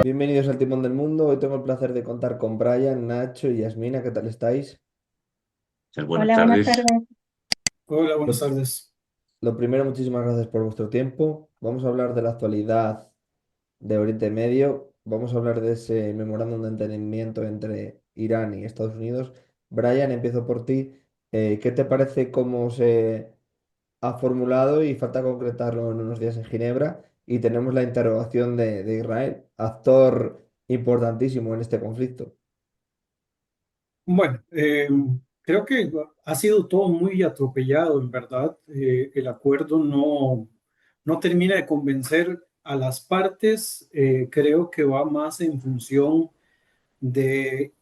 Bienvenidos al Timón del Mundo. Hoy tengo el placer de contar con Brian, Nacho y Yasmina. ¿Qué tal estáis? Buenas Hola, buenas tardes. tardes. Hola, buenas Lo, tardes. lo primero, muchísimas gracias por vuestro tiempo. Vamos a hablar de la actualidad de Oriente Medio. Vamos a hablar de ese memorándum de entendimiento entre Irán y Estados Unidos. Brian, empiezo por ti. ¿Qué te parece cómo se ha formulado y falta concretarlo en unos días en Ginebra? Y tenemos la interrogación de Israel, actor importantísimo en este conflicto. Bueno, creo que ha sido todo muy atropellado, en verdad. El acuerdo no termina de convencer a las partes. Creo que va más en función de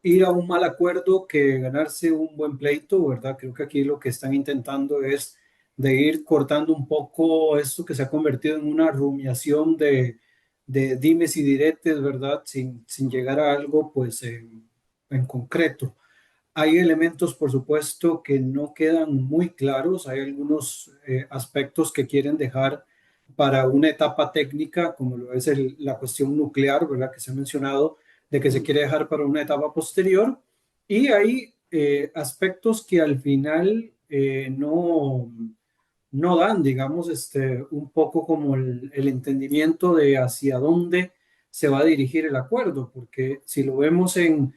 ir a un mal acuerdo que ganarse un buen pleito, ¿verdad? Creo que aquí lo que están intentando es de ir cortando un poco esto que se ha convertido en una rumiación de dimes y diretes, ¿verdad? Sin llegar a algo, pues, en concreto. Hay elementos, por supuesto, que no quedan muy claros. Hay algunos aspectos que quieren dejar para una etapa técnica, como lo es la cuestión nuclear, ¿verdad? Que se ha mencionado, de que se quiere dejar para una etapa posterior. Y hay aspectos que al final no dan, digamos, un poco como el entendimiento de hacia dónde se va a dirigir el acuerdo, porque si lo vemos en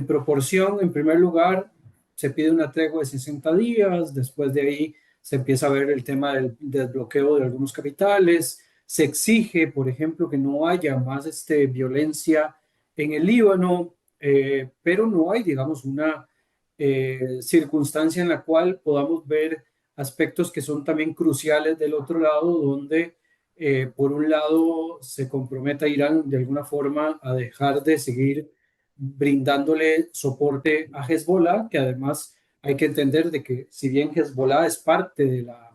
proporción, en primer lugar, se pide una tregua de 60 días, después de ahí se empieza a ver el tema del bloqueo de algunos capitales, se exige, por ejemplo, que no haya más violencia en el Líbano, pero no hay, digamos, una circunstancia en la cual podamos ver aspectos que son también cruciales del otro lado, donde por un lado se comprometa Irán de alguna forma a dejar de seguir brindándole soporte a Hezbollah, que además hay que entender de que si bien Hezbollah es parte de la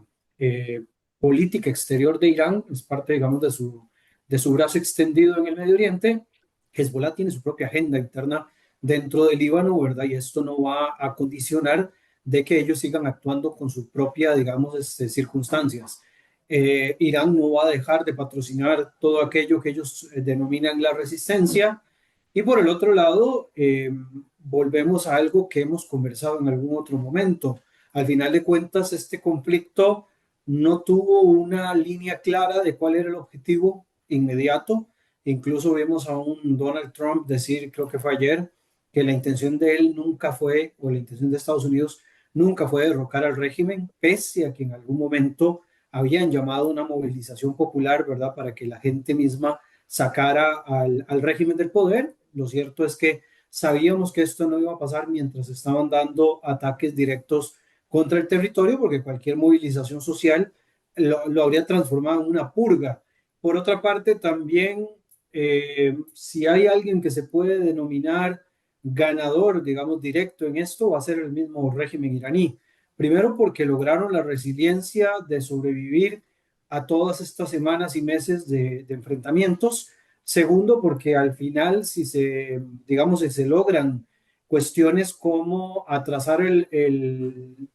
política exterior de Irán, es parte, digamos, de su brazo extendido en el Medio Oriente, Hezbollah tiene su propia agenda interna dentro del Líbano, ¿verdad? Y esto no va a condicionar de que ellos sigan actuando con su propia, digamos, circunstancias. Irán no va a dejar de patrocinar todo aquello que ellos denominan la resistencia. Y por el otro lado, volvemos a algo que hemos conversado en algún otro momento. Al final de cuentas, este conflicto no tuvo una línea clara de cuál era el objetivo inmediato. Incluso vimos a un Donald Trump decir, creo que fue ayer, que la intención de él nunca fue, o la intención de Estados Unidos nunca fue derrocar al régimen, pese a que en algún momento habían llamado una movilización popular, ¿verdad?, para que la gente misma sacara al régimen del poder. Lo cierto es que sabíamos que esto no iba a pasar mientras estaban dando ataques directos contra el territorio, porque cualquier movilización social lo habría transformado en una purga. Por otra parte, también, si hay alguien que se puede denominar ganador, digamos, directo en esto, va a ser el mismo régimen iraní. Primero porque lograron la resiliencia de sobrevivir a todas estas semanas y meses de enfrentamientos. Segundo, porque al final, digamos, si se logran cuestiones como atrasar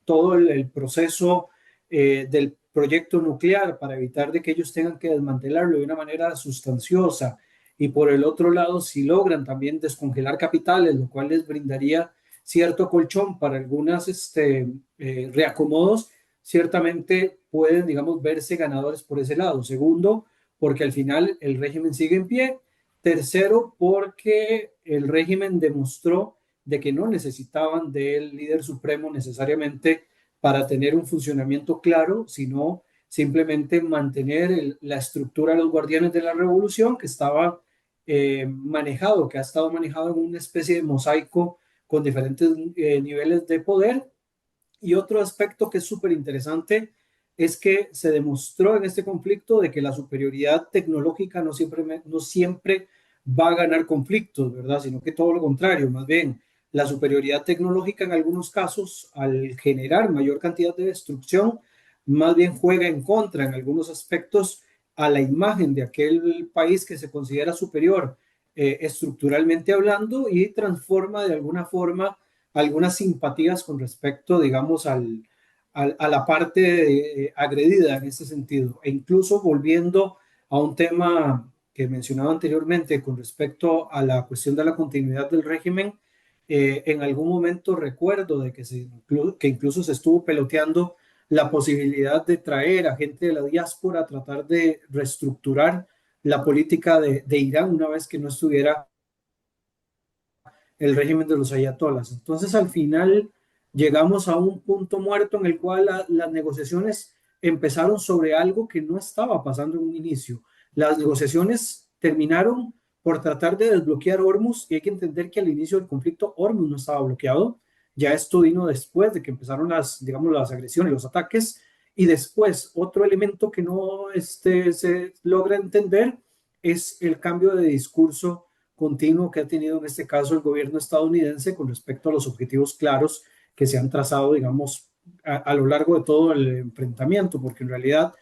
todo el proceso del proyecto nuclear para evitar de que ellos tengan que desmantelarlo de una manera sustanciosa, y por el otro lado, si logran también descongelar capitales, lo cual les brindaría cierto colchón para algunas reacomodos, ciertamente pueden, digamos, verse ganadores por ese lado. Segundo, porque al final el régimen sigue en pie. Tercero, porque el régimen demostró de que no necesitaban del líder supremo necesariamente para tener un funcionamiento claro, sino simplemente mantener la estructura de los guardianes de la revolución, que estaba manejado, que ha estado manejado en una especie de mosaico con diferentes niveles de poder. Y otro aspecto que es súper interesante es que se demostró en este conflicto de que la superioridad tecnológica no siempre va a ganar conflictos, ¿verdad? Sino que todo lo contrario, más bien la superioridad tecnológica en algunos casos, al generar mayor cantidad de destrucción, más bien juega en contra en algunos aspectos a la imagen de aquel país que se considera superior, estructuralmente hablando, y transforma de alguna forma algunas simpatías con respecto, digamos, a la parte agredida en ese sentido. E incluso volviendo a un tema que mencionaba anteriormente con respecto a la cuestión de la continuidad del régimen, en algún momento recuerdo de que, que incluso se estuvo peloteando la posibilidad de traer a gente de la diáspora a tratar de reestructurar la política de Irán una vez que no estuviera el régimen de los ayatolas. Entonces, al final, llegamos a un punto muerto en el cual las negociaciones empezaron sobre algo que no estaba pasando en un inicio. Las negociaciones terminaron por tratar de desbloquear Hormuz y hay que entender que al inicio del conflicto Hormuz no estaba bloqueado. Ya esto vino después de que empezaron las, digamos, las agresiones, los ataques. Y después, otro elemento que no se logra entender es el cambio de discurso continuo que ha tenido en este caso el gobierno estadounidense con respecto a los objetivos claros que se han trazado, digamos, a lo largo de todo el enfrentamiento, porque en realidad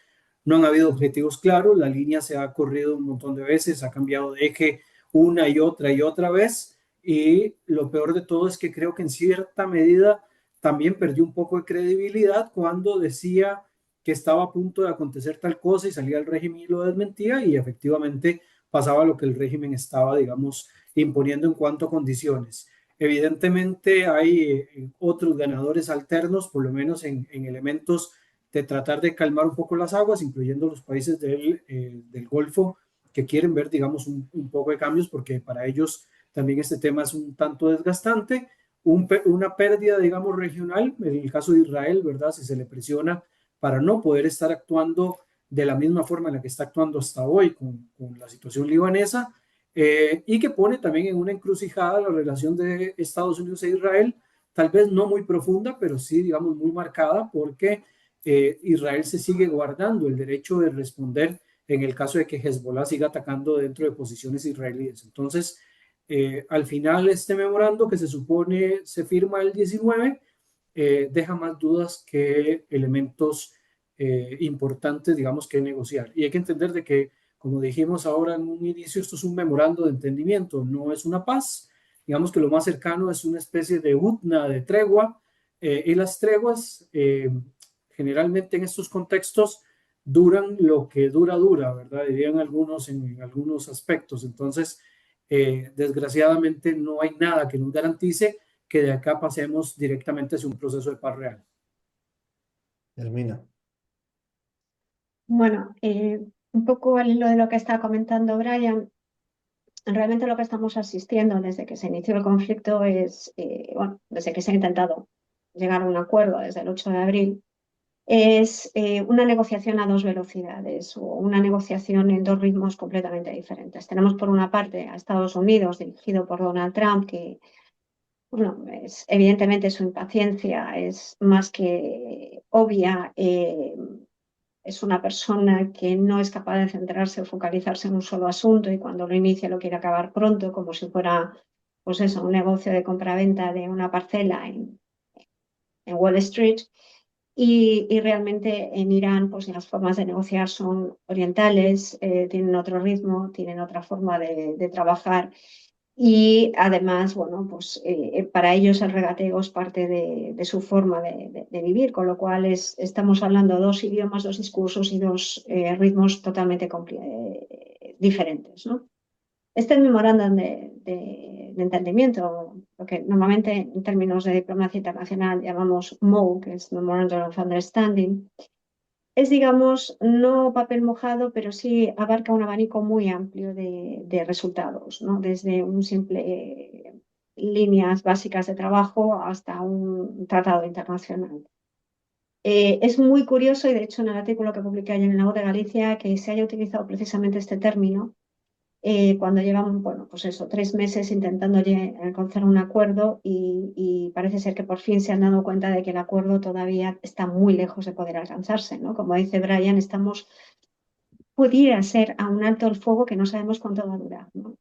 no han habido objetivos claros, la línea se ha corrido un montón de veces, ha cambiado de eje una y otra vez, y lo peor de todo es que creo que en cierta medida también perdió un poco de credibilidad cuando decía que estaba a punto de acontecer tal cosa y salía el régimen y lo desmentía y efectivamente pasaba lo que el régimen estaba, digamos, imponiendo en cuanto a condiciones. Evidentemente hay otros ganadores alternos, por lo menos en elementos de tratar de calmar un poco las aguas, incluyendo los países del Golfo, que quieren ver, digamos, un poco de cambios, porque para ellos también este tema es un tanto desgastante. Una pérdida, digamos, regional, en el caso de Israel, ¿verdad? Si se le presiona para no poder estar actuando de la misma forma en la que está actuando hasta hoy con la situación libanesa, y que pone también en una encrucijada la relación de Estados Unidos e Israel, tal vez no muy profunda, pero sí, digamos, muy marcada, porque Israel se sigue guardando el derecho de responder en el caso de que Hezbollah siga atacando dentro de posiciones israelíes. Entonces, al final, este memorando que se supone se firma el 19, deja más dudas que elementos importantes, digamos, que negociar. Y hay que entender de que, como dijimos ahora en un inicio, esto es un memorando de entendimiento, no es una paz. Digamos que lo más cercano es una especie de hutna, de tregua, y las treguas generalmente en estos contextos duran lo que dura, ¿verdad? Dirían algunos en algunos aspectos. Entonces, desgraciadamente no hay nada que nos garantice que de acá pasemos directamente hacia un proceso de paz real. Termina. Bueno, un poco al hilo de lo que está comentando Brian, realmente lo que estamos asistiendo desde que se inició el conflicto es, bueno, desde que se ha intentado llegar a un acuerdo desde el 8 de abril, es una negociación a dos velocidades o una negociación en dos ritmos completamente diferentes. Tenemos por una parte a Estados Unidos, dirigido por Donald Trump, que bueno, evidentemente su impaciencia es más que obvia. Es una persona que no es capaz de centrarse o focalizarse en un solo asunto y cuando lo inicia lo quiere acabar pronto, como si fuera, pues eso, un negocio de compraventa de una parcela en Wall Street. Y realmente en Irán, pues las formas de negociar son orientales, tienen otro ritmo, tienen otra forma de trabajar y además, bueno, pues para ellos el regateo es parte de su forma de vivir, con lo cual estamos hablando de dos idiomas, dos discursos y dos ritmos totalmente diferentes, ¿no? Este memorándum de entendimiento, lo que normalmente en términos de diplomacia internacional llamamos MOU, que es Memorandum of Understanding, es, digamos, no papel mojado, pero sí abarca un abanico muy amplio de resultados, ¿no? Desde un simple líneas básicas de trabajo hasta un tratado internacional. Es muy curioso, y de hecho en el artículo que publiqué ayer en La Voz de Galicia, que se haya utilizado precisamente este término, cuando llevan, bueno, pues eso, 3 meses intentando alcanzar un acuerdo y parece ser que por fin se han dado cuenta de que el acuerdo todavía está muy lejos de poder alcanzarse, ¿no? Como dice Brian, pudiera ser a un alto el fuego que no sabemos cuánto va a durar, ¿no?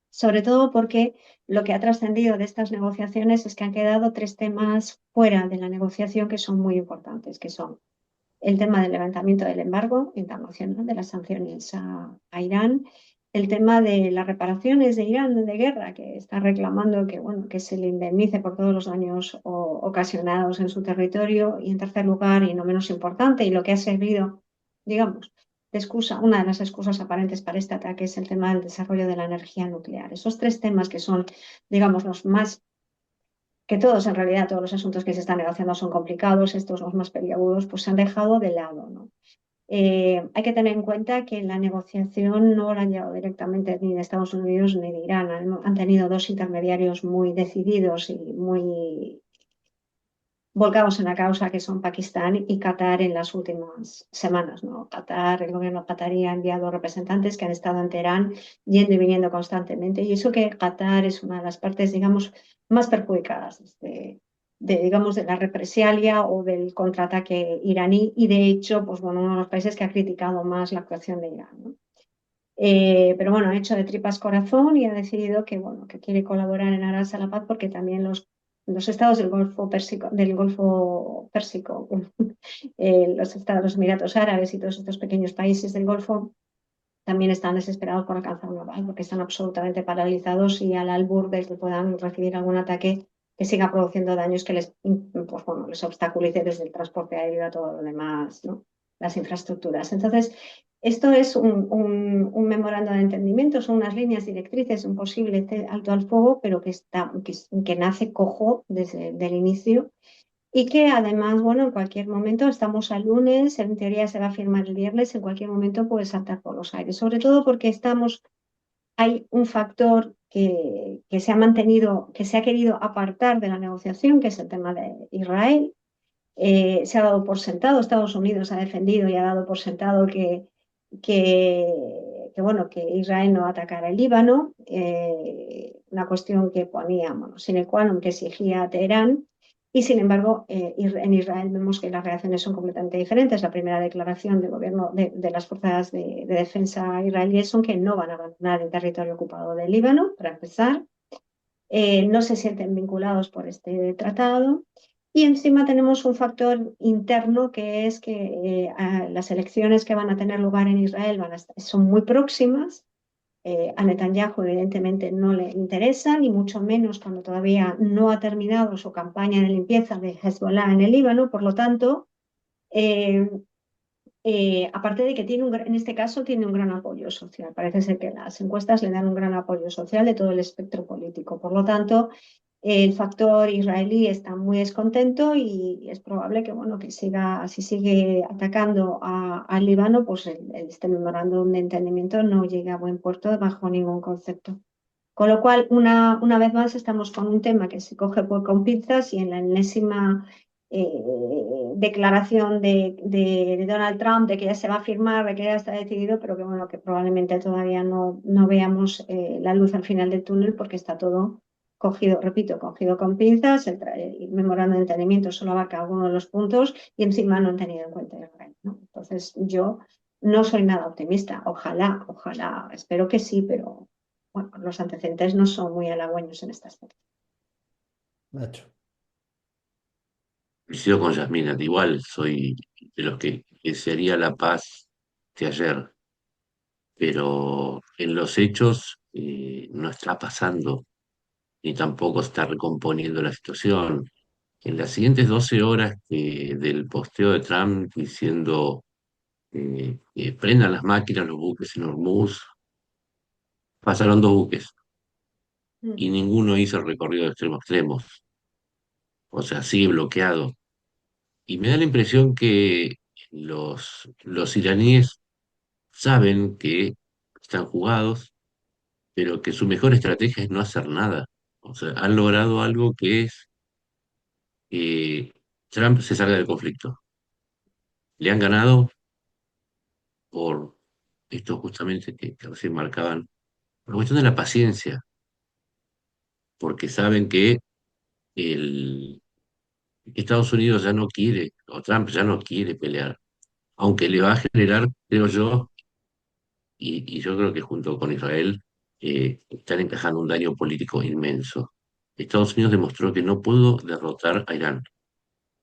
Sobre todo porque lo que ha trascendido de estas negociaciones es que han quedado tres temas fuera de la negociación que son muy importantes, que son el tema del levantamiento del embargo internacional de las sanciones a Irán, el tema de las reparaciones de Irán de guerra, que está reclamando que, bueno, que se le indemnice por todos los daños ocasionados en su territorio. Y en tercer lugar, y no menos importante, y lo que ha servido, digamos, de excusa, una de las excusas aparentes para este ataque es el tema del desarrollo de la energía nuclear. Esos tres temas que son, digamos, los más, que todos en realidad, todos los asuntos que se están negociando son complicados, estos los más peliagudos, pues se han dejado de lado, ¿no? Hay que tener en cuenta que la negociación no la han llevado directamente ni de Estados Unidos ni de Irán. Han tenido dos intermediarios muy decididos y muy volcados en la causa, que son Pakistán y Qatar en las últimas semanas, ¿no? Qatar, el gobierno qatarí ha enviado representantes que han estado en Teherán yendo y viniendo constantemente. Y eso que Qatar es una de las partes, digamos, más perjudicadas digamos, de la represalia o del contraataque iraní. Y de hecho, pues bueno, uno de los países que ha criticado más la actuación de Irán, ¿no? Pero bueno, ha hecho de tripas corazón y ha decidido que, bueno, que quiere colaborar en aras a la paz, porque también los estados del Golfo Pérsico, los estados, los Emiratos Árabes y todos estos pequeños países del Golfo también están desesperados por alcanzar una paz, porque están absolutamente paralizados y al albur de que puedan recibir algún ataque que siga produciendo daños que pues bueno, les obstaculice desde el transporte aéreo a todo lo demás, ¿no? Las infraestructuras. Entonces, esto es un memorando de entendimiento, son unas líneas directrices, un posible alto al fuego, pero que nace cojo desde el inicio, y que además, bueno, en cualquier momento, estamos al lunes, en teoría se va a firmar el viernes, en cualquier momento puede saltar por los aires, sobre todo porque hay un factor que se ha mantenido, que se ha querido apartar de la negociación, que es el tema de Israel. Se ha dado por sentado, Estados Unidos ha defendido y ha dado por sentado bueno, que Israel no atacara el Líbano, una cuestión que ponía, bueno, sine qua non, que exigía a Teherán. Y sin embargo, en Israel vemos que las reacciones son completamente diferentes. La primera declaración del gobierno de las fuerzas de defensa israelíes son que no van a abandonar el territorio ocupado del Líbano, para empezar. No se sienten vinculados por este tratado. Y encima tenemos un factor interno, que es que las elecciones que van a tener lugar en Israel son muy próximas. A Netanyahu evidentemente no le interesa, ni mucho menos cuando todavía no ha terminado su campaña de limpieza de Hezbollah en el Líbano. Por lo tanto, eh, aparte de que en este caso tiene un gran apoyo social, parece ser que las encuestas le dan un gran apoyo social de todo el espectro político. Por lo tanto, el factor israelí está muy descontento y es probable que, bueno, que si sigue atacando al Líbano, pues este memorándum de entendimiento no llegue a buen puerto bajo ningún concepto. Con lo cual, una vez más, estamos con un tema que se coge con pinzas, y en la enésima declaración de Donald Trump de que ya se va a firmar, de que ya está decidido, pero que, bueno, que probablemente todavía no veamos la luz al final del túnel, porque está todo cogido, repito, cogido con pinzas. El memorándum de entendimiento solo abarca algunos de los puntos y encima no han tenido en cuenta Israel, ¿no? Entonces, yo no soy nada optimista. Ojalá, espero que sí, pero bueno, los antecedentes no son muy halagüeños en este aspecto. Nacho. Coincido con Yasmina, igual soy de los que desearía la paz de ayer, pero en los hechos no está pasando, ni tampoco está recomponiendo la situación. En las siguientes 12 horas del posteo de Trump diciendo que prendan las máquinas, los buques en Hormuz, pasaron dos buques y Mm. ninguno hizo el recorrido de extremo a extremo, o sea, sigue bloqueado. Y me da la impresión que los iraníes saben que están jugados, pero que su mejor estrategia es no hacer nada. O sea, han logrado algo que es que Trump se salga del conflicto. Le han ganado por esto justamente que recién marcaban, por la cuestión de la paciencia, porque saben que el, Estados Unidos ya no quiere, o Trump ya no quiere pelear, aunque le va a generar, creo yo, y yo creo que junto con Israel están encajando un daño político inmenso. Estados Unidos demostró que no pudo derrotar a Irán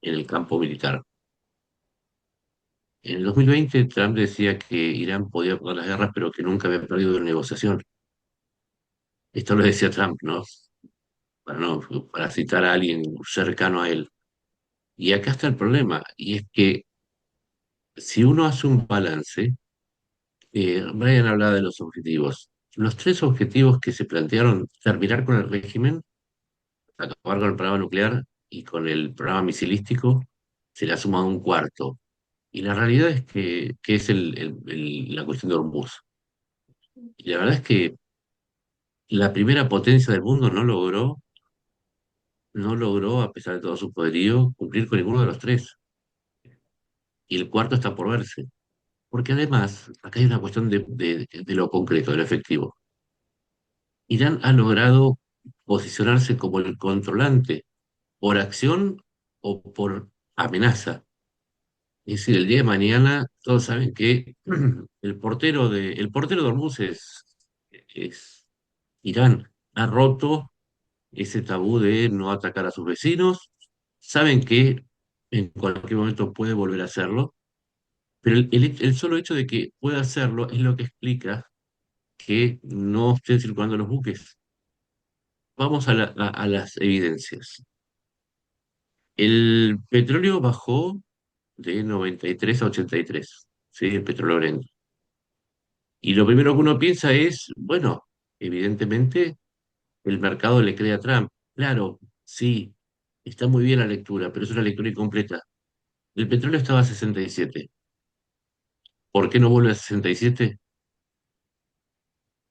en el campo militar. En el 2020 Trump decía que Irán podía perder las guerras, pero que nunca había perdido una negociación. Esto lo decía Trump, ¿no? No, para citar a alguien cercano a él. Y acá está el problema, y es que si uno hace un balance, Brian hablaba de los objetivos. Los tres objetivos que se plantearon, terminar con el régimen, acabar con el programa nuclear y con el programa misilístico, se le ha sumado un cuarto. Y la realidad es que es la cuestión de Hormuz. Y la verdad es que la primera potencia del mundo no logró, a pesar de todo su poderío, cumplir con ninguno de los tres. Y el cuarto está por verse. Porque además, acá hay una cuestión de lo concreto, de lo efectivo. Irán ha logrado posicionarse como el controlante por acción o por amenaza. Es decir, el día de mañana todos saben que el portero de Hormuz es Irán. Ha roto ese tabú de no atacar a sus vecinos. Saben que en cualquier momento puede volver a hacerlo, pero el solo hecho de que pueda hacerlo es lo que explica que no estén circulando los buques. Vamos a las evidencias. El petróleo bajó de 93 a 83, ¿sí? El petróleo Brent. Y lo primero que uno piensa es, bueno, evidentemente el mercado le cree a Trump. Claro, sí, está muy bien la lectura, pero es una lectura incompleta. El petróleo estaba a 67. ¿Por qué no vuelve a 67?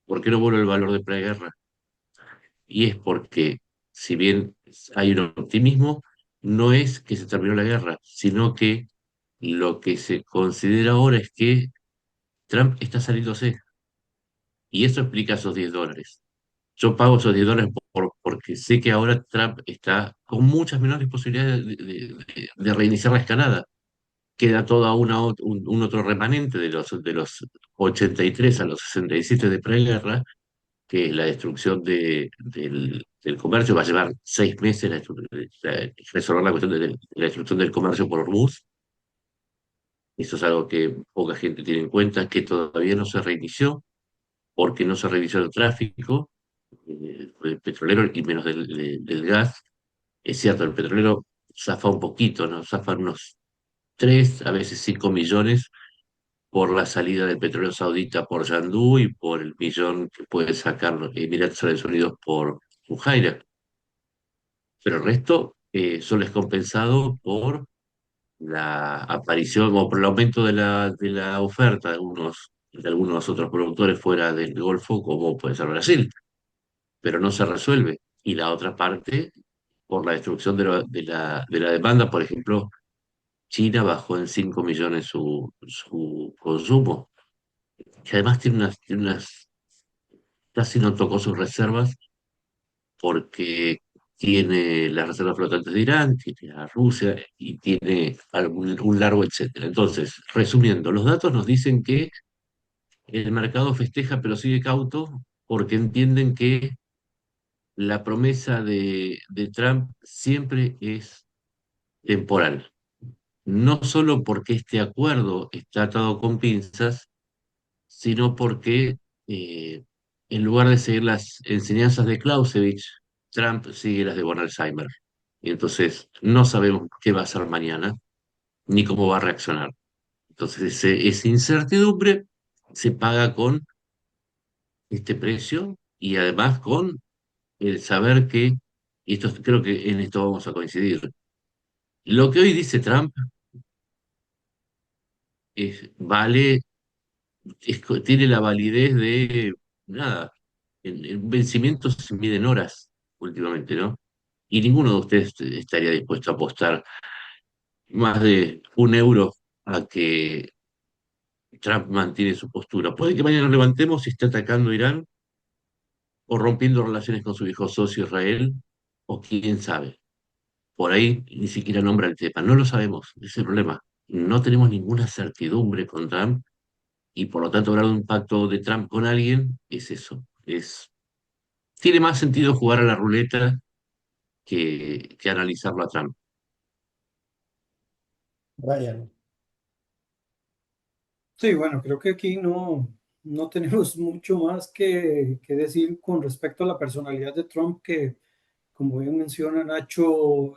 ¿Por qué no vuelve el valor de preguerra? Y es porque, si bien hay un optimismo, no es que se terminó la guerra, sino que lo que se considera ahora es que Trump está saliéndose. Y eso explica esos $10. Yo pago esos $10 porque sé que ahora Trump está con muchas menores posibilidades de reiniciar la escalada. Queda toda un otro remanente de los 83 a los 67 de preguerra, que es la destrucción del comercio. Va a llevar 6 meses resolver la cuestión de la destrucción del comercio por Hormuz. Eso es algo que poca gente tiene en cuenta, que todavía no se reinició, porque no se reinició el tráfico del petrolero y menos del gas. Es cierto, el petrolero zafa un poquito, ¿no? Zafa unos 3 a veces 5 millones por la salida del petróleo saudita por Yandú y por el millón que puede sacar los Emiratos Árabes Unidos por Fujairah. Pero el resto solo es compensado por la aparición o por el aumento de la oferta de algunos otros productores fuera del Golfo, como puede ser Brasil, pero no se resuelve. Y la otra parte, por la destrucción de la demanda. Por ejemplo, China bajó en 5 millones su consumo, que además casi no tocó sus reservas porque tiene las reservas flotantes de Irán, tiene a Rusia y tiene un largo etcétera. Entonces, resumiendo, los datos nos dicen que el mercado festeja pero sigue cauto porque entienden que la promesa de Trump siempre es temporal. No solo porque este acuerdo está atado con pinzas, sino porque en lugar de seguir las enseñanzas de Clausewitz, Trump sigue las de von Alzheimer. Y entonces no sabemos qué va a hacer mañana ni cómo va a reaccionar. Entonces esa incertidumbre se paga con este precio y además con el saber que, y esto creo que en esto vamos a coincidir, lo que hoy dice Trump vale, tiene la validez de nada. En vencimiento se miden horas últimamente, ¿no? Y ninguno de ustedes estaría dispuesto a apostar más de 1 euro a que Trump mantiene su postura. Puede que mañana nos levantemos y esté atacando Irán o rompiendo relaciones con su viejo socio Israel, o quién sabe. Por ahí ni siquiera nombra el tema. No lo sabemos, ese es el problema. No tenemos ninguna certidumbre con Trump y por lo tanto hablar de un pacto de Trump con alguien es eso. Tiene más sentido jugar a la ruleta que analizarlo a Trump. Brian. Sí, bueno, creo que aquí no tenemos mucho más que decir con respecto a la personalidad de Trump, que como bien menciona Nacho,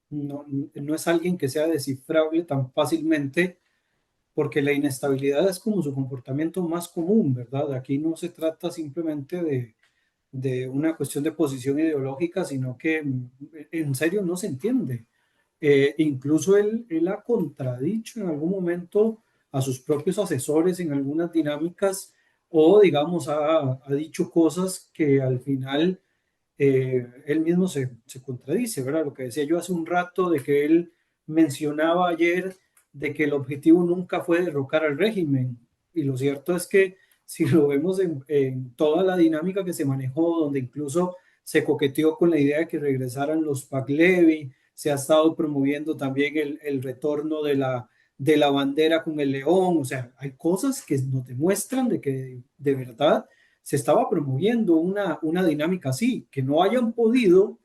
no es alguien que sea descifrable tan fácilmente, porque la inestabilidad es como su comportamiento más común, ¿verdad? Aquí no se trata simplemente de una cuestión de posición ideológica, sino que en serio no se entiende. Incluso él ha contradicho en algún momento a sus propios asesores en algunas dinámicas, o digamos ha dicho cosas que al final él mismo se contradice, ¿verdad? Lo que decía yo hace un rato de que él mencionaba ayer de que el objetivo nunca fue derrocar al régimen. Y lo cierto es que si lo vemos en toda la dinámica que se manejó, donde incluso se coqueteó con la idea de que regresaran los Pahlavi, se ha estado promoviendo también el retorno de la bandera con el león. O sea, hay cosas que nos demuestran de que de verdad se estaba promoviendo una dinámica así, que no hayan podido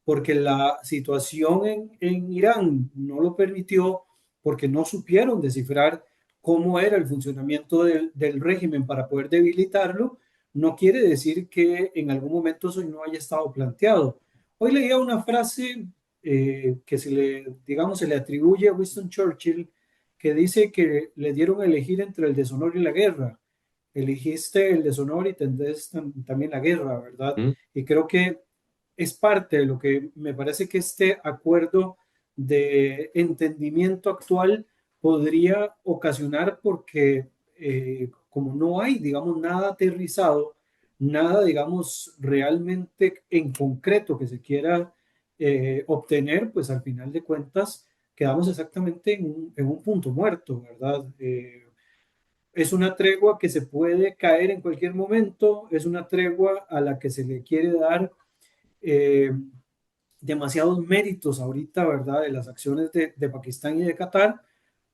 porque la situación en Irán no lo permitió, porque no supieron descifrar cómo era el funcionamiento del régimen para poder debilitarlo, no quiere decir que en algún momento eso no haya estado planteado. Hoy leía una frase que digamos, se le atribuye a Winston Churchill, que dice que le dieron a elegir entre el deshonor y la guerra. Elegiste el deshonor y tendrás también la guerra, ¿verdad? ¿Mm? Y creo que es parte de lo que me parece que este acuerdo de entendimiento actual podría ocasionar, porque como no hay, digamos, nada aterrizado, nada, digamos, realmente en concreto que se quiera obtener, pues al final de cuentas quedamos exactamente en un punto muerto, ¿verdad? Es una tregua que se puede caer en cualquier momento, es una tregua a la que se le quiere dar eh, demasiados méritos ahorita, ¿verdad? De las acciones de Pakistán y de Qatar,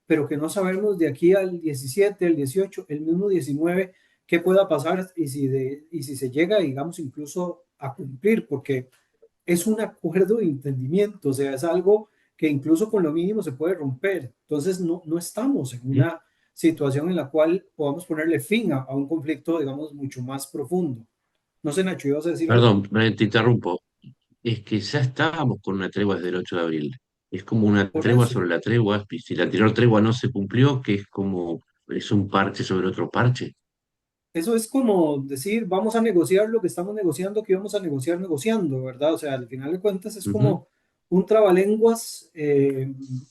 pero que no sabemos de aquí al 17, el 18, el mismo 19, qué pueda pasar y si se llega, digamos, incluso a cumplir, porque es un acuerdo de entendimiento, o sea, es algo que incluso con lo mínimo se puede romper. Entonces, no estamos en ¿Mm? una situación en la cual podamos ponerle fin a un conflicto, digamos, mucho más profundo. No sé, Nacho, ibas a decir algo. Perdón, te interrumpo. Es que ya estábamos con una tregua desde el 8 de abril. Es como una Por tregua eso. sobre la tregua, y si la anterior tregua no se cumplió, que es como, es un parche sobre otro parche. Eso es como decir, vamos a negociar lo que estamos negociando, que íbamos a negociar negociando, ¿verdad? O sea, al final de cuentas es Ujú. como un trabalenguas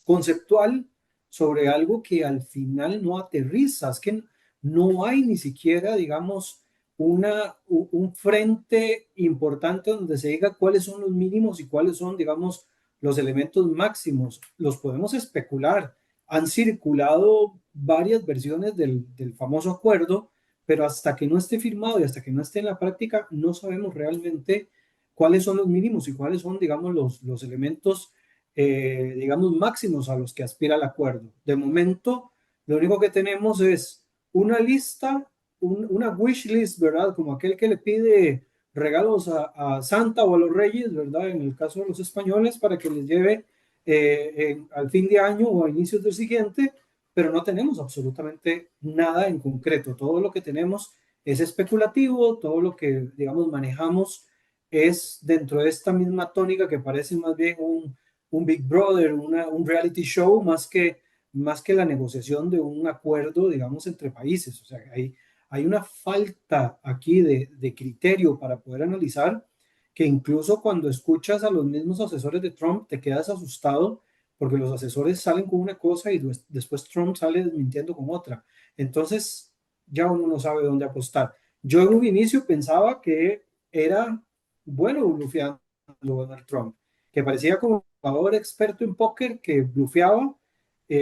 conceptual sobre algo que al final no aterriza. Es que no hay ni siquiera, digamos, un frente importante donde se diga cuáles son los mínimos y cuáles son, digamos, los elementos máximos. Los podemos especular. Han circulado varias versiones del famoso acuerdo, pero hasta que no esté firmado y hasta que no esté en la práctica, no sabemos realmente cuáles son los mínimos y cuáles son, digamos, los elementos, digamos, máximos a los que aspira el acuerdo. De momento, lo único que tenemos es una lista, una wish list, ¿verdad? Como aquel que le pide regalos a Santa o a los Reyes, ¿verdad? En el caso de los españoles, para que les lleve al fin de año o a inicios del siguiente, pero no tenemos absolutamente nada en concreto. Todo lo que tenemos es especulativo, todo lo que, digamos, manejamos es dentro de esta misma tónica que parece más bien un Big Brother, un reality show, más que la negociación de un acuerdo, digamos, entre países. O sea, hay una falta aquí de criterio para poder analizar, que incluso cuando escuchas a los mismos asesores de Trump te quedas asustado, porque los asesores salen con una cosa y después Trump sale desmintiendo con otra. Entonces, ya uno no sabe dónde apostar. Yo en un inicio pensaba que era bueno blufeando Donald Trump, que parecía como un jugador experto en póker que blufeaba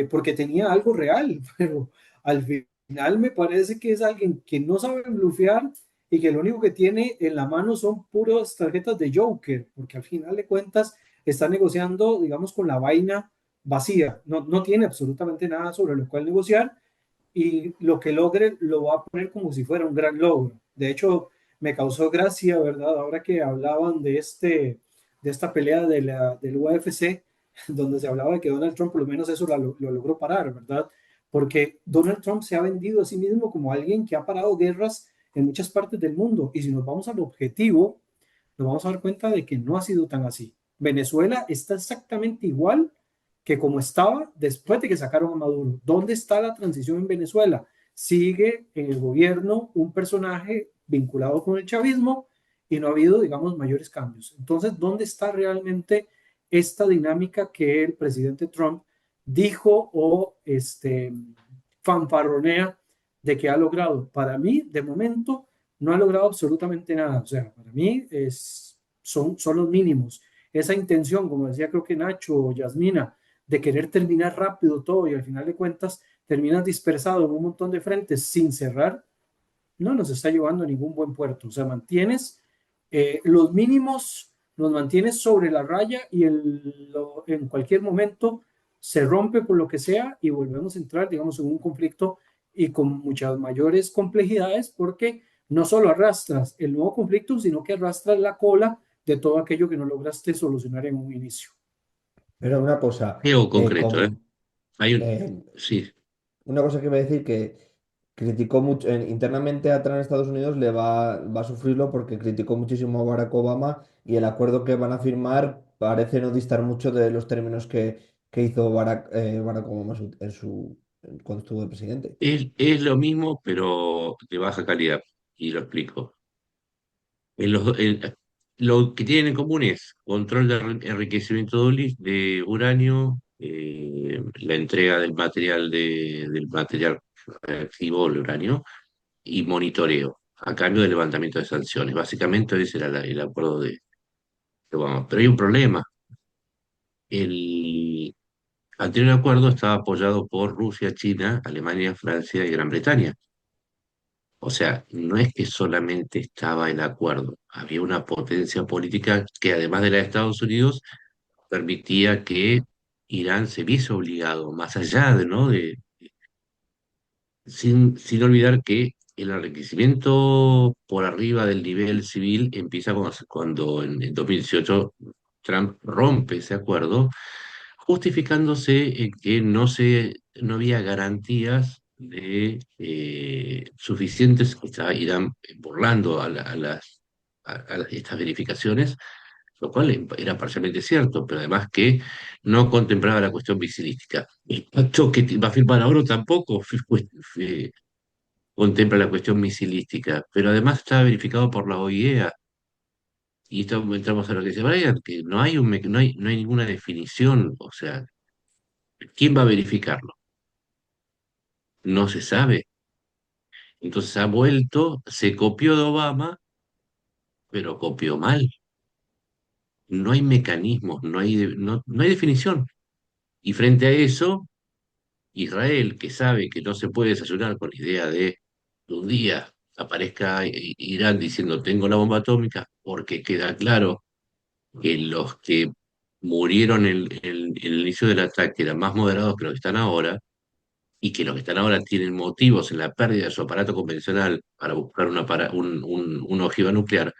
porque tenía algo real, pero al final me parece que es alguien que no sabe blufear y que lo único que tiene en la mano son puras tarjetas de Joker, porque al final de cuentas está negociando, digamos, con la vaina vacía, no tiene absolutamente nada sobre lo cual negociar, y lo que logre lo va a poner como si fuera un gran logro. De hecho, me causó gracia, ¿verdad? Ahora que hablaban de esta pelea del UFC, donde se hablaba de que Donald Trump por lo menos eso lo logró parar, ¿verdad? porque Donald Trump se ha vendido a sí mismo como alguien que ha parado guerras en muchas partes del mundo. Y si nos vamos al objetivo, nos vamos a dar cuenta de que no ha sido tan así. Venezuela está exactamente igual que como estaba después de que sacaron a Maduro. ¿Dónde está la transición en Venezuela? Sigue en el gobierno un personaje vinculado con el chavismo y no ha habido, digamos, mayores cambios. Entonces, ¿dónde está realmente esta dinámica que el presidente Trump dijo o fanfarronea de que ha logrado? Para mí, de momento, no ha logrado absolutamente nada. O sea, para mí son los mínimos. Esa intención, como decía creo que Nacho o Yasmina, de querer terminar rápido todo y al final de cuentas terminas dispersado en un montón de frentes sin cerrar, no nos está llevando a ningún buen puerto. O sea, mantienes los mínimos, nos mantienes sobre la raya y en cualquier momento se rompe por lo que sea y volvemos a entrar, digamos, en un conflicto y con muchas mayores complejidades porque no solo arrastras el nuevo conflicto, sino que arrastras la cola de todo aquello que no lograste solucionar en un inicio. Pero una cosa, Hay algo concreto, ¿eh? con, Hay un, eh, sí, una cosa que iba a decir que criticó mucho, internamente a Trump en Estados Unidos va a sufrirlo porque criticó muchísimo a Barack Obama y el acuerdo que van a firmar parece no distar mucho de los términos que hizo Barack Obama cuando estuvo de presidente. es lo mismo, pero de baja calidad. Y lo explico. Lo que tienen en común es control de enriquecimiento de uranio, la entrega del material activo, el uranio, y monitoreo, a cambio del levantamiento de sanciones. Básicamente ese era el acuerdo de Obama. Pero hay un problema. El anterior acuerdo estaba apoyado por Rusia, China, Alemania, Francia y Gran Bretaña. O sea, no es que solamente estaba el acuerdo, había una potencia política que además de la de Estados Unidos permitía que Irán se viese obligado, más allá de, ¿no? Sin olvidar que el enriquecimiento por arriba del nivel civil empieza cuando en 2018 Trump rompe ese acuerdo, justificándose en que no había garantías suficientes, que estaba Irán burlando estas verificaciones, lo cual era parcialmente cierto, pero además que no contemplaba la cuestión misilística. El pacto que va a firmar ahora tampoco contempla la cuestión misilística, pero además está verificado por la OIEA. Y entramos a lo que dice Brian, que no hay ninguna definición, o sea, ¿quién va a verificarlo? No se sabe. Entonces ha vuelto, se copió de Obama, pero copió mal. No hay mecanismos, no hay definición. Y frente a eso, Israel, que sabe que no se puede desayunar con la idea de que un día aparezca Irán diciendo tengo la bomba atómica, porque queda claro que los que murieron en el inicio del ataque eran más moderados que los que están ahora, y que los que están ahora tienen motivos en la pérdida de su aparato convencional para buscar una ojiva nuclear.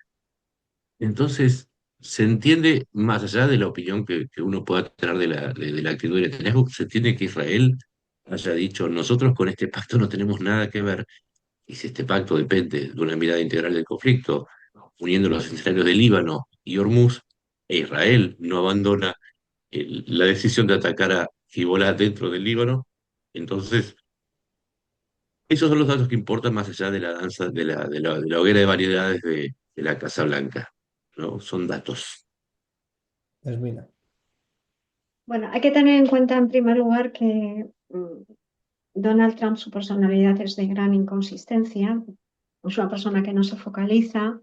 Entonces, se entiende, más allá de la opinión que uno pueda tener de la actitud de Netanyahu, se entiende que Israel haya dicho, nosotros con este pacto no tenemos nada que ver, y si este pacto depende de una mirada integral del conflicto, uniendo los escenarios de Líbano y Hormuz, e Israel no abandona la decisión de atacar a Hezbollah dentro del Líbano, entonces esos son los datos que importan más allá de la danza, de la hoguera de variedades de la Casa Blanca, ¿no? Son datos. Yasmina. Bueno, hay que tener en cuenta en primer lugar que Donald Trump, su personalidad es de gran inconsistencia. Es una persona que no se focaliza,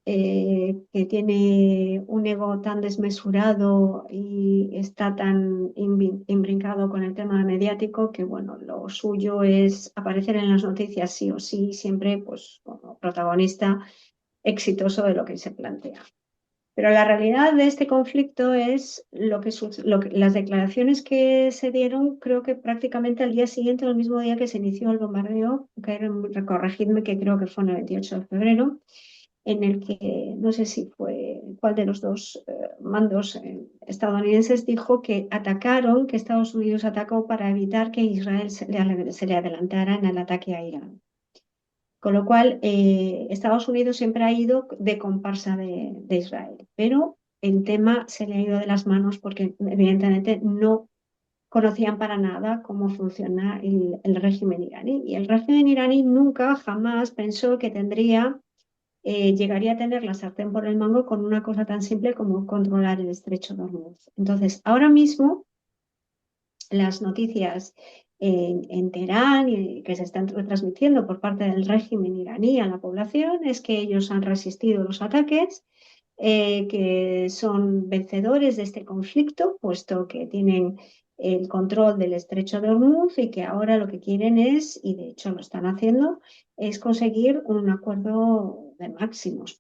que tiene un ego tan desmesurado y está tan imbrincado con el tema mediático que, bueno, lo suyo es aparecer en las noticias sí o sí, siempre pues como protagonista exitoso de lo que se plantea. Pero la realidad de este conflicto es las declaraciones que se dieron, creo que prácticamente al día siguiente, el mismo día que se inició el bombardeo, corregidme que creo que fue el 28 de febrero, en el que no sé si fue cuál de los dos mandos estadounidenses dijo que atacaron, que Estados Unidos atacó para evitar que Israel se le adelantara en el ataque a Irán. Con lo cual, Estados Unidos siempre ha ido de comparsa de Israel, pero el tema se le ha ido de las manos porque evidentemente no conocían para nada cómo funciona el régimen iraní. Y el régimen iraní nunca, jamás pensó que llegaría a tener la sartén por el mango con una cosa tan simple como controlar el estrecho de Hormuz. Entonces, ahora mismo las noticias en Teherán y que se están retransmitiendo por parte del régimen iraní a la población es que ellos han resistido los ataques, que son vencedores de este conflicto, puesto que tienen el control del estrecho de Hormuz y que ahora lo que quieren es, y de hecho lo están haciendo, es conseguir un acuerdo de máximos.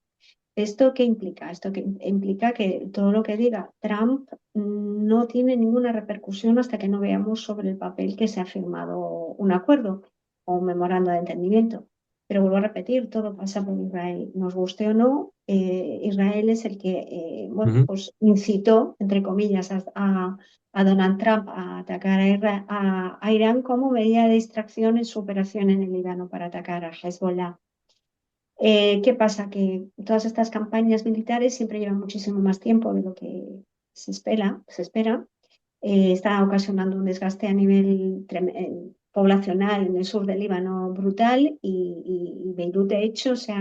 ¿Esto qué implica? Esto que implica que todo lo que diga Trump no tiene ninguna repercusión hasta que no veamos sobre el papel que se ha firmado un acuerdo o un memorando de entendimiento. Pero vuelvo a repetir, todo pasa por Israel. Nos guste o no, Israel es el que bueno, Ujú. pues incitó, entre comillas, a Donald Trump a atacar a Irán como medida de distracción en su operación en el Líbano para atacar a Hezbollah. ¿Qué pasa? Que todas estas campañas militares siempre llevan muchísimo más tiempo de lo que se espera. Está ocasionando un desgaste a nivel poblacional en el sur del Líbano brutal y Beirut, de hecho, se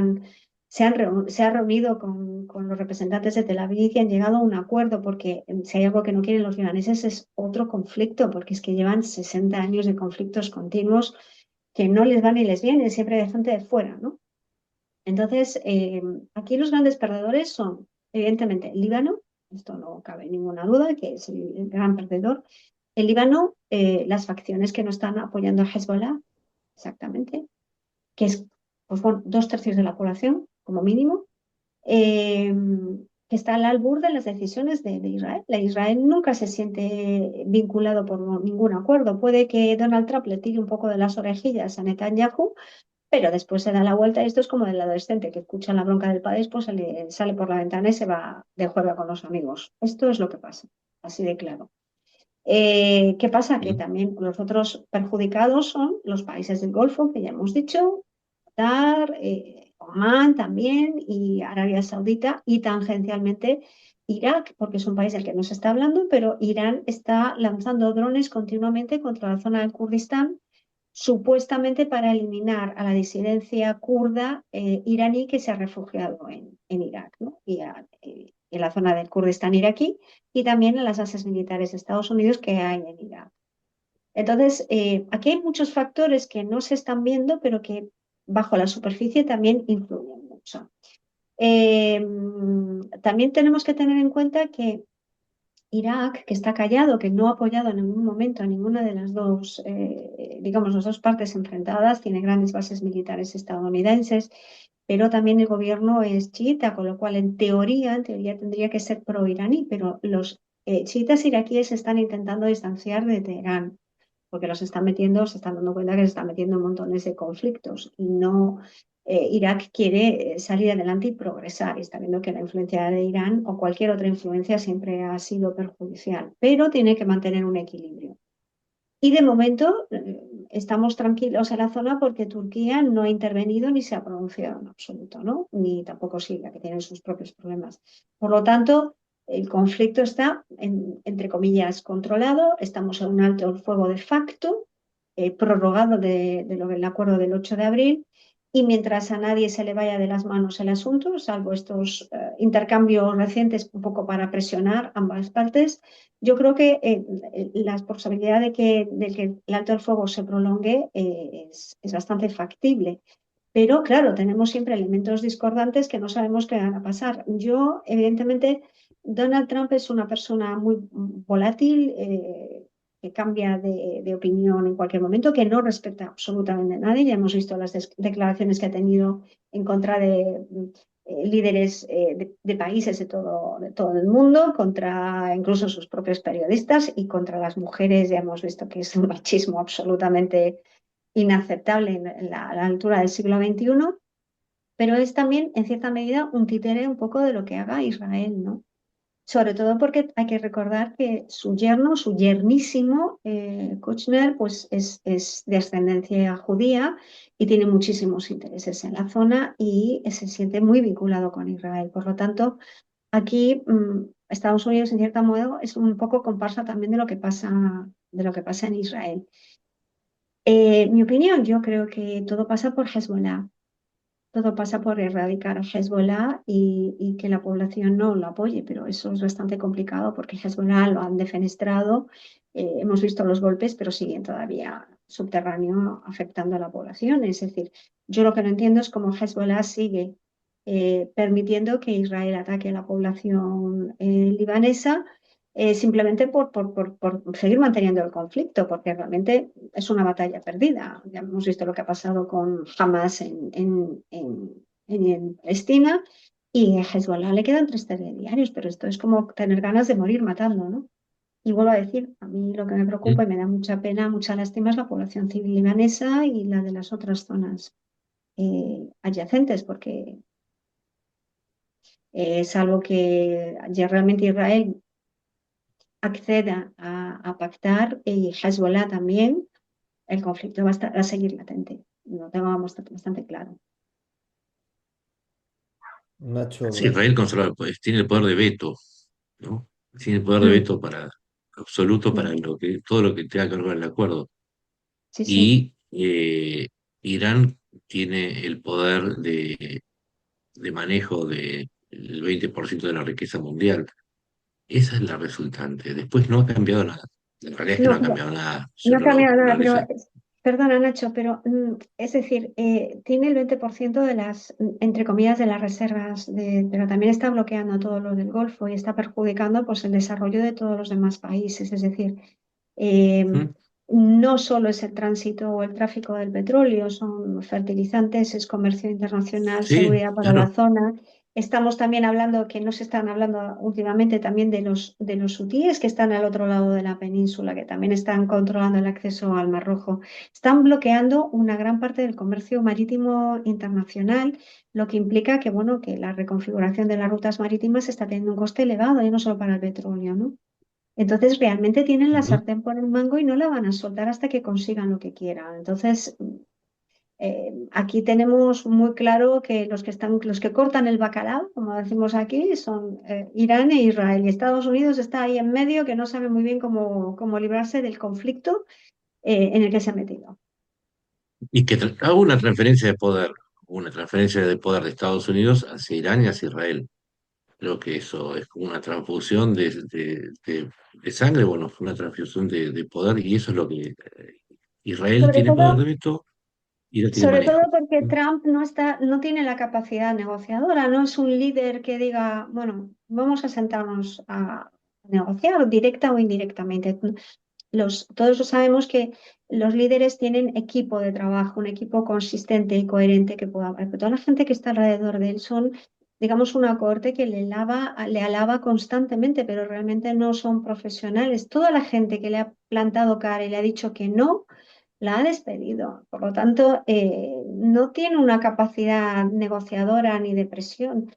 ha reunido con los representantes de Tel Aviv y han llegado a un acuerdo porque si hay algo que no quieren los libaneses es otro conflicto, porque es que llevan 60 años de conflictos continuos que no les van ni les vienen, siempre hay gente de fuera, ¿no? Entonces, aquí los grandes perdedores son, evidentemente, el Líbano, esto no cabe ninguna duda, que es el gran perdedor. El Líbano, las facciones que no están apoyando a Hezbollah, exactamente, que es pues, bueno, 2/3 de la población, como mínimo, eh, que está al albur de las decisiones de Israel. Israel nunca se siente vinculado por ningún acuerdo. Puede que Donald Trump le tire un poco de las orejillas a Netanyahu, pero después se da la vuelta y esto es como del adolescente que escucha la bronca del padre, pues sale por la ventana y se va de juerga con los amigos. Esto es lo que pasa, así de claro. ¿Qué pasa? Que Sí. también los otros perjudicados son los países del Golfo, que ya hemos dicho, Qatar, Omán también y Arabia Saudita y tangencialmente Irak, porque es un país del que no se está hablando, pero Irán está lanzando drones continuamente contra la zona del Kurdistán supuestamente para eliminar a la disidencia kurda iraní que se ha refugiado en Irak, ¿no? En la zona del Kurdistán iraquí y también en las bases militares de Estados Unidos que hay en Irak. Entonces, aquí hay muchos factores que no se están viendo, pero que bajo la superficie también influyen mucho. También tenemos que tener en cuenta que Irak, que está callado, que no ha apoyado en ningún momento a ninguna de las dos, digamos, las dos partes enfrentadas, tiene grandes bases militares estadounidenses, pero también el gobierno es chiita, con lo cual en teoría tendría que ser pro-iraní, pero los chiitas iraquíes están intentando distanciar de Teherán, porque se están dando cuenta que se están metiendo en montones de conflictos y no, Irak quiere salir adelante y progresar y está viendo que la influencia de Irán o cualquier otra influencia siempre ha sido perjudicial, pero tiene que mantener un equilibrio. Y de momento estamos tranquilos en la zona porque Turquía no ha intervenido ni se ha pronunciado en absoluto, ¿no? Ni tampoco Siria, que tiene sus propios problemas. Por lo tanto, el conflicto está, entre comillas, controlado. Estamos en un alto el fuego de facto, prorrogado del acuerdo del 8 de abril. Y mientras a nadie se le vaya de las manos el asunto, salvo estos intercambios recientes un poco para presionar ambas partes, yo creo que la posibilidad de que el alto el fuego se prolongue es bastante factible. Pero claro, tenemos siempre elementos discordantes que no sabemos qué van a pasar. Yo, evidentemente, Donald Trump es una persona muy volátil, que cambia de opinión en cualquier momento, que no respeta absolutamente a nadie. Ya hemos visto las declaraciones que ha tenido en contra de líderes de países de todo el mundo, contra incluso sus propios periodistas y contra las mujeres. Ya hemos visto que es un machismo absolutamente inaceptable a la altura del siglo XXI. pero es también, en cierta medida, un títere un poco de lo que haga Israel, ¿no? Sobre todo porque hay que recordar que su yerno, su yernísimo, Kushner, pues es de ascendencia judía y tiene muchísimos intereses en la zona y se siente muy vinculado con Israel. Por lo tanto, aquí Estados Unidos, en cierto modo, es un poco comparsa también de lo que pasa en Israel. Mi opinión, yo creo que todo pasa por Hezbollah. Todo pasa por erradicar a Hezbollah y que la población no lo apoye, pero eso es bastante complicado porque Hezbollah lo han defenestrado, hemos visto los golpes, pero siguen todavía subterráneo afectando a la población. Es decir, yo lo que no entiendo es cómo Hezbollah sigue permitiendo que Israel ataque a la población libanesa simplemente por seguir manteniendo el conflicto, porque realmente es una batalla perdida. Ya hemos visto lo que ha pasado con Hamas en Palestina y a Hezbollah le quedan 3 telediarios, pero esto es como tener ganas de morir matando, ¿no? Y vuelvo a decir, a mí lo que me preocupa y me da mucha pena, mucha lástima es la población civil libanesa y la de las otras zonas adyacentes, porque salvo que ya realmente Israel acceda a pactar y Hezbollah también, el conflicto va a seguir latente. Lo tengo bastante claro. Nacho, Sí, gracias. Israel controla, pues, tiene el poder de veto, ¿no? Tiene el poder de Mm, veto para absoluto para mm, todo lo que tenga que ver con el acuerdo. sí, sí. Y Irán tiene el poder de manejo del 20% de la riqueza mundial. Esa es la resultante. Después no ha cambiado nada. La realidad es que no No, ha cambiado nada. no Yo ha cambiado nada, pero necesito. perdona, Nacho, pero es decir, tiene el 20% de las, entre comillas, de las reservas, pero también está bloqueando todo lo del Golfo y está perjudicando pues, el desarrollo de todos los demás países. Es decir, eh, no solo es el tránsito o el tráfico del petróleo, son fertilizantes, es comercio internacional, Sí, seguridad para la claro. zona. Estamos también hablando, que no se están hablando últimamente también de los hutíes que están al otro lado de la península, que también están controlando el acceso al Mar Rojo. Están bloqueando una gran parte del comercio marítimo internacional, lo que implica que, bueno, que la reconfiguración de las rutas marítimas está teniendo un coste elevado, y no solo para el petróleo, ¿no? Entonces, realmente tienen la Ujú. sartén por el mango y no la van a soltar hasta que consigan lo que quieran. Entonces, aquí tenemos muy claro que los que cortan el bacalao, como decimos aquí, son Irán e Israel. Y Estados Unidos está ahí en medio, que no sabe muy bien cómo librarse del conflicto en el que se ha metido. Y que haga una transferencia de poder de Estados Unidos hacia Irán y hacia Israel. Creo que eso es como una transfusión de sangre, bueno, una transfusión de poder, y eso es lo que Israel Sobre tiene poder todo de veto, Irán tiene Sobre todo manejo. porque Trump no tiene la capacidad negociadora, no es un líder que diga, bueno, vamos a sentarnos a negociar directa o indirectamente. Todos sabemos que los líderes tienen equipo de trabajo, un equipo consistente y coherente que pueda, pero toda la gente que está alrededor de él son, digamos, una cohorte que le alaba constantemente, pero realmente no son profesionales. Toda la gente que le ha plantado cara y le ha dicho que no la ha despedido. Por lo tanto, no tiene una capacidad negociadora ni de presión.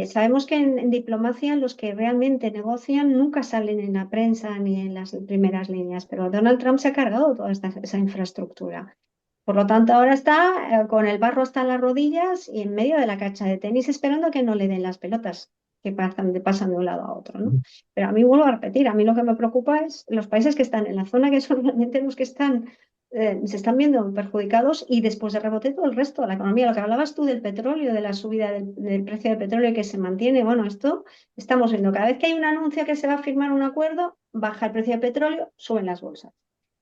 Sabemos que en diplomacia los que realmente negocian nunca salen en la prensa ni en las primeras líneas, pero Donald Trump se ha cargado toda esa infraestructura. Por lo tanto, ahora está con el barro hasta las rodillas y en medio de la cancha de tenis esperando que no le den las pelotas que pasan de un lado a otro, ¿no? Pero a mí vuelvo a repetir, a mí lo que me preocupa es los países que están en la zona, que son realmente los que se están viendo perjudicados y después de rebote todo el resto, la economía, lo que hablabas tú del petróleo, de la subida del precio del petróleo que se mantiene, bueno, esto estamos viendo, cada vez que hay un anuncio que se va a firmar un acuerdo, baja el precio del petróleo, suben las bolsas.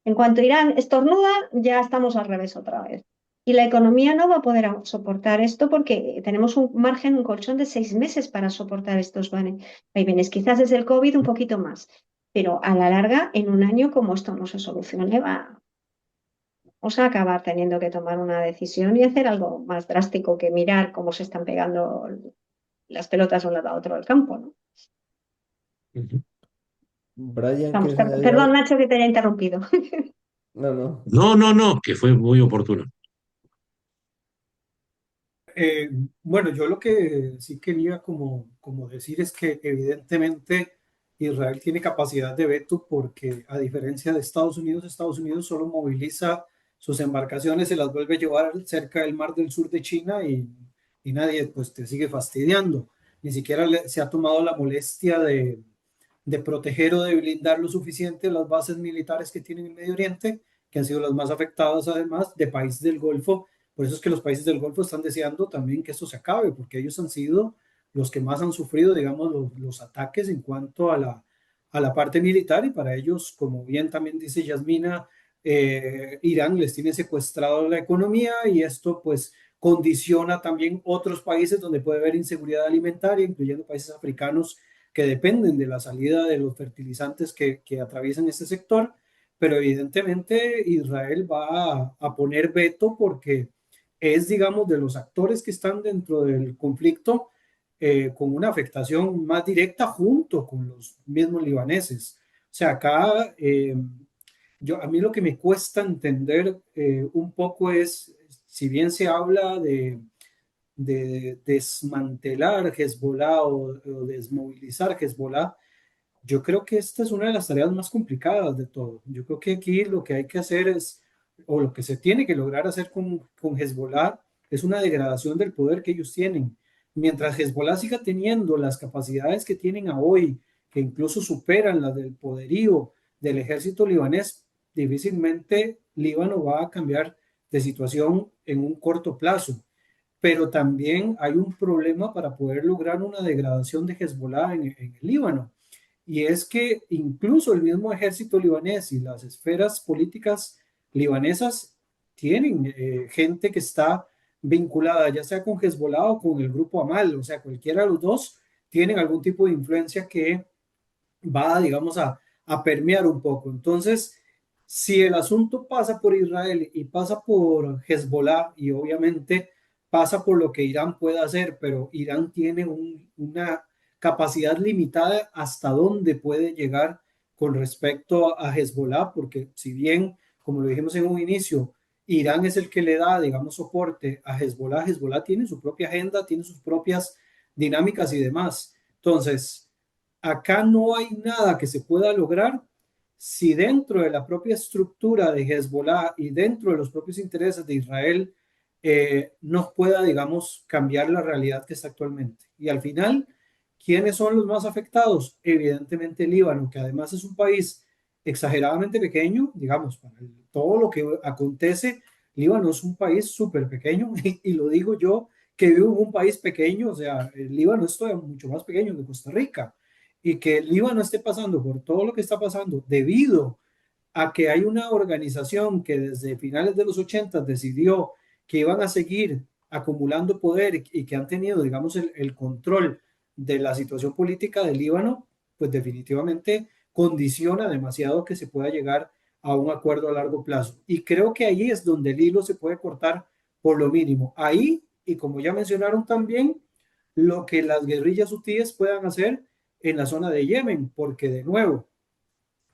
En cuanto Irán estornuda, ya estamos al revés otra vez. Y la economía no va a poder soportar esto porque tenemos un margen, un colchón de 6 meses para soportar estos vaivenes. Quizás desde el COVID un poquito más, pero a la larga, en un año, como esto no se solucione, vamos a acabar teniendo que tomar una decisión y hacer algo más drástico que mirar cómo se están pegando las pelotas de un lado a otro del campo, ¿no? Ujú. Brian, Vamos, ¿quieres añadir perdón, algo? Nacho, que te haya interrumpido. No, no. No, no, no, que fue muy oportuno. Eh, bueno, yo lo que sí quería como decir es que evidentemente Israel tiene capacidad de veto porque a diferencia de Estados Unidos solo moviliza sus embarcaciones, se las vuelve a llevar cerca del mar del sur de China y nadie pues te sigue fastidiando. Ni siquiera se ha tomado la molestia de proteger o de blindar lo suficiente las bases militares que tienen en Medio Oriente, que han sido las más afectadas además de países del Golfo. Por eso es que los países del Golfo están deseando también que esto se acabe, porque ellos han sido los que más han sufrido, digamos, los ataques en cuanto a la parte militar y para ellos, como bien también dice Yasmina, Irán les tiene secuestrado la economía y esto pues condiciona también otros países donde puede haber inseguridad alimentaria, incluyendo países africanos que dependen de la salida de los fertilizantes que atraviesan este sector, pero evidentemente Israel va a poner veto porque es, digamos, de los actores que están dentro del conflicto con una afectación más directa junto con los mismos libaneses. O sea, acá a mí lo que me cuesta entender un poco es, si bien se habla de desmantelar Hezbollah o desmovilizar Hezbollah, yo creo que esta es una de las tareas más complicadas de todo. Yo creo que aquí lo que hay que hacer es, o lo que se tiene que lograr hacer con Hezbollah, es una degradación del poder que ellos tienen. Mientras Hezbollah siga teniendo las capacidades que tienen a hoy, que incluso superan las del poderío del ejército libanés, difícilmente Líbano va a cambiar de situación en un corto plazo. Pero también hay un problema para poder lograr una degradación de Hezbollah en el Líbano y es que incluso el mismo ejército libanés y las esferas políticas libanesas tienen gente que está vinculada ya sea con Hezbollah o con el grupo Amal, o sea, cualquiera de los dos tienen algún tipo de influencia que va, digamos, a permear un poco. Entonces, si el asunto pasa por Israel y pasa por Hezbollah y obviamente pasa por lo que Irán puede hacer, pero Irán tiene una capacidad limitada hasta dónde puede llegar con respecto a Hezbollah, porque si bien, como lo dijimos en un inicio, Irán es el que le da, digamos, soporte a Hezbollah, Hezbollah tiene su propia agenda, tiene sus propias dinámicas y demás. Entonces, acá no hay nada que se pueda lograr si dentro de la propia estructura de Hezbollah y dentro de los propios intereses de Israel no pueda, digamos, cambiar la realidad que está actualmente. Y al final, ¿quiénes son los más afectados? Evidentemente Líbano, que además es un país exageradamente pequeño, digamos, para todo lo que acontece, Líbano es un país súper pequeño y lo digo yo que vivo en un país pequeño, o sea, el Líbano es todavía mucho más pequeño que Costa Rica y que el Líbano esté pasando por todo lo que está pasando debido a que hay una organización que desde finales de los 80 decidió que iban a seguir acumulando poder y que han tenido, digamos, el control de la situación política del Líbano, pues definitivamente condiciona demasiado que se pueda llegar a un acuerdo a largo plazo. Y creo que ahí es donde el hilo se puede cortar por lo mínimo. Ahí, y como ya mencionaron también, lo que las guerrillas hutíes puedan hacer en la zona de Yemen, porque de nuevo,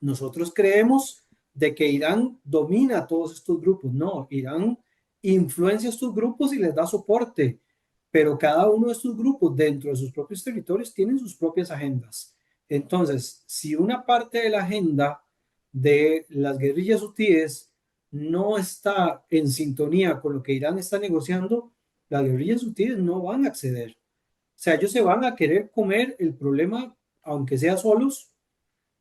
nosotros creemos de que Irán domina todos estos grupos. No, Irán influencia a estos grupos y les da soporte, pero cada uno de estos grupos dentro de sus propios territorios tienen sus propias agendas. Entonces, si una parte de la agenda de las guerrillas hutíes no está en sintonía con lo que Irán está negociando, las guerrillas hutíes no van a acceder. O sea, ellos se van a querer comer el problema, aunque sea solos,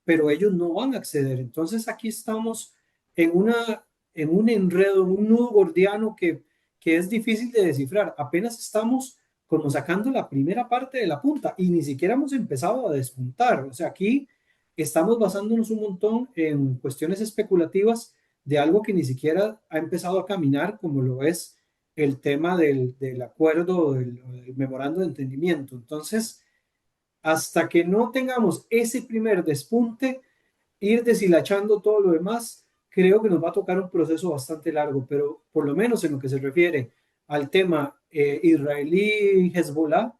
pero ellos no van a acceder. Entonces aquí estamos en un enredo, en un nudo gordiano que es difícil de descifrar. Apenas estamos como sacando la primera parte de la punta y ni siquiera hemos empezado a despuntar. O sea, aquí estamos basándonos un montón en cuestiones especulativas de algo que ni siquiera ha empezado a caminar, como lo es el tema del acuerdo, del memorando de entendimiento. Entonces, hasta que no tengamos ese primer despunte, ir deshilachando todo lo demás, creo que nos va a tocar un proceso bastante largo, pero por lo menos en lo que se refiere al tema israelí y Hezbollah,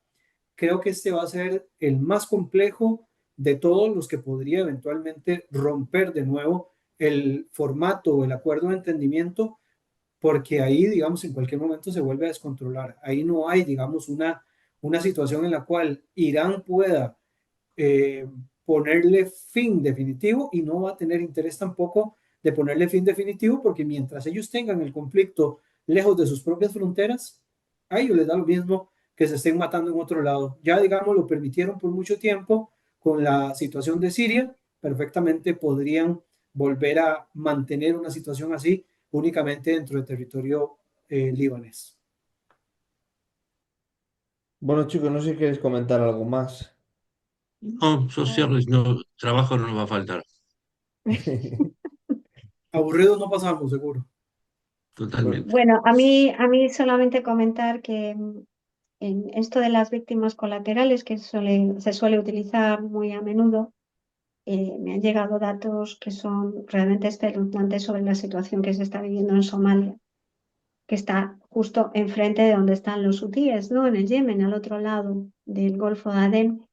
creo que este va a ser el más complejo de todos los que podría eventualmente romper de nuevo el formato o el acuerdo de entendimiento porque ahí, digamos, en cualquier momento se vuelve a descontrolar. Ahí no hay, digamos, una situación en la cual Irán pueda eh, ponerle fin definitivo y no va a tener interés tampoco de ponerle fin definitivo porque mientras ellos tengan el conflicto lejos de sus propias fronteras, a ellos les da lo mismo que se estén matando en otro lado. Ya, digamos, lo permitieron por mucho tiempo con la situación de Siria, perfectamente podrían volver a mantener una situación así únicamente dentro del territorio libanés. Bueno, chicos, no sé si queréis comentar algo más. No, sociales, no, trabajo no nos va a faltar, Aburridos no pasamos, seguro. Bueno, totalmente. Bueno, a mí solamente comentar que en esto de las víctimas colaterales, que se suele utilizar muy a menudo, me han llegado datos que son realmente espeluznantes sobre la situación que se está viviendo en Somalia, que está justo enfrente de donde están los hutíes, ¿no? En el Yemen, al otro lado del Golfo de Adén,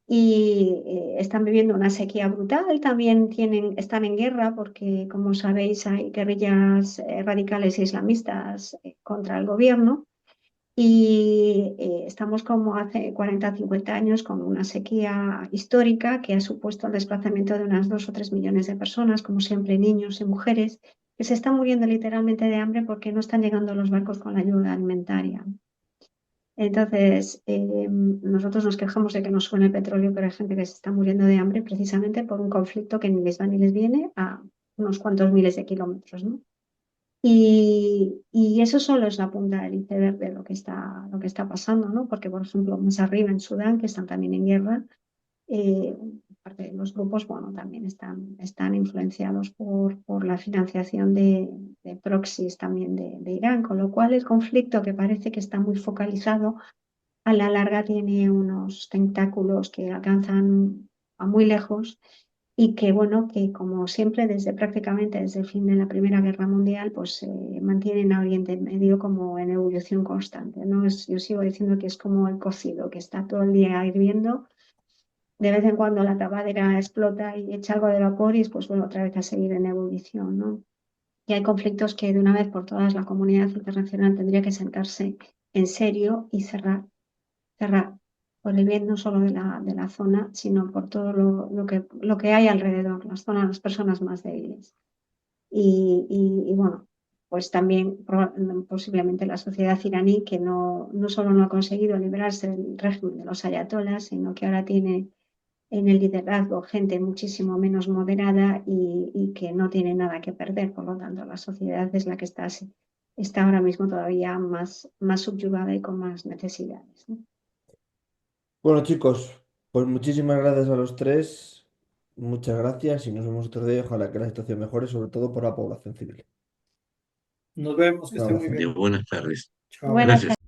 y están viviendo una sequía brutal. También están en guerra porque, como sabéis, hay guerrillas radicales islamistas contra el gobierno. Y estamos como hace 40 50 años con una sequía histórica que ha supuesto el desplazamiento de unas 2 o 3 millones de personas, como siempre niños y mujeres, que se están muriendo literalmente de hambre porque no están llegando los barcos con la ayuda alimentaria. Entonces, nosotros nos quejamos de que nos suene el petróleo, pero hay gente que se está muriendo de hambre precisamente por un conflicto que ni les va ni les viene a unos cuantos miles de kilómetros, ¿no? Y eso solo es la punta del iceberg de lo que está pasando, ¿no? Porque, por ejemplo, más arriba en Sudán, que están también en guerra, eh, parte de los grupos, bueno, también están influenciados por la financiación de proxies también de Irán, con lo cual el conflicto que parece que está muy focalizado, a la larga tiene unos tentáculos que alcanzan a muy lejos y que, bueno, que como siempre, prácticamente desde el fin de la Primera Guerra Mundial, pues mantienen a Oriente Medio como en ebullición constante, ¿no? Yo sigo diciendo que es como el cocido, que está todo el día hirviendo, de vez en cuando la tapadera explota y echa algo de vapor y después vuelve otra vez a seguir en ebullición, ¿no? Y hay conflictos que de una vez por todas la comunidad internacional tendría que sentarse en serio y cerrar por el bien no solo de la zona, sino por todo lo que hay alrededor, las zonas, las personas más débiles. Y bueno, pues también posiblemente la sociedad iraní, que no solo no ha conseguido librarse del régimen de los ayatolás, sino que ahora tiene en el liderazgo gente muchísimo menos moderada y que no tiene nada que perder. Por lo tanto, la sociedad es la que está ahora mismo todavía más subyugada y con más necesidades, ¿no? bueno, chicos, pues muchísimas gracias a los tres. Muchas gracias y nos vemos otro día. Ojalá que la situación mejore, sobre todo por la población civil. Nos vemos, que Un esté muy abrazo. De bien. buenas tardes. Chao. Buenas Gracias. tardes.